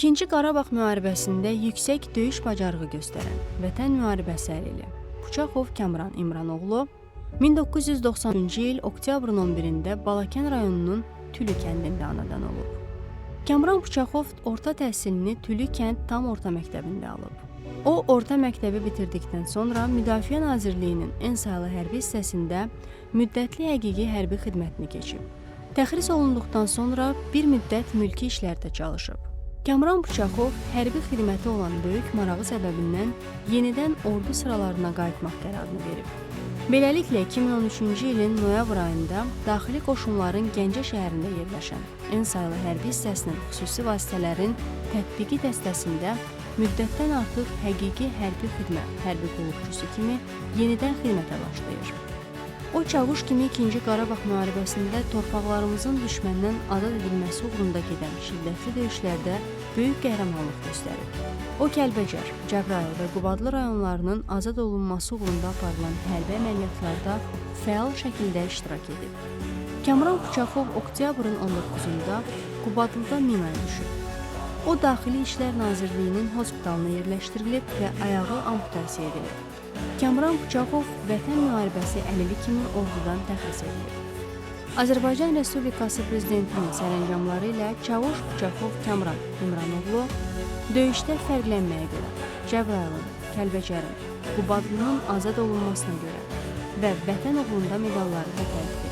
İkinci Qarabağ müharibəsində yüksək döyüş bacarığı göstərən Vətən müharibəsi əlili Puçaxov Kamran İmranoğlu 1990-cı il oktyabrın 11-də Balakən rayonunun Tülü kəndində anadan olub. Kamran Puçaxov orta təhsilini Tülü kənd tam orta məktəbində alıb. O, orta məktəbi bitirdikdən sonra Müdafiə Nazirliyinin en sayılı hərbi hissəsində müddətli həqiqi hərbi xidmətini keçib. Təxris olunduqdan sonra bir müddət mülki işlərdə çalışıb. Kamran Puçaxov hərbi xidməti olan böyük marağı səbəbindən yenidən ordu sıralarına qayıtmaq qərarını verib. Beləliklə 2013-cü ilin noyabr ayında daxili qoşunların Gəncə şəhərində yerləşən en sayılı hərbi hissəsinin xüsusi vasitələrin tətbiqi dəstəsində müddətdən artıq həqiqi hərbi xidmət, hərbi qulluqçusu kimi yenidən xidmətə başlayır. O, çavuş kimi 2-ci Qarabağ müharibəsində torpaqlarımızın düşməndən azad edilməsi uğrunda gedən şiddətli döyüşlərdə böyük qəhrəmanlıq göstərib. O, Kəlbəcər, Cəbrayıl və Qubadlı rayonlarının azad olunması uğrunda aparılan hərbi əməliyyatlarda fəal şəkildə iştirak edib. Kamran Puçaxov oktyabrın 19-da Qubadlıda minaya düşüb. O, Daxili İşlər Nazirliyinin hospitalına yerləşdirilib və ayağı amputasiya edilib. Kamran Puçaxov Vətən müharibəsi əlili kimi ordudan təxris edilib. Azərbaycan Respublikası Prezidentinin sərəncamları ilə Çavuş Puçaxov Kamran İmranoğlu döyüşdə fərqlənməyə görə Cəbrayılın, Kəlbəcərin, Qubadlının azad olunmasına görə və Vətən uğrunda medalları təqdim edilib.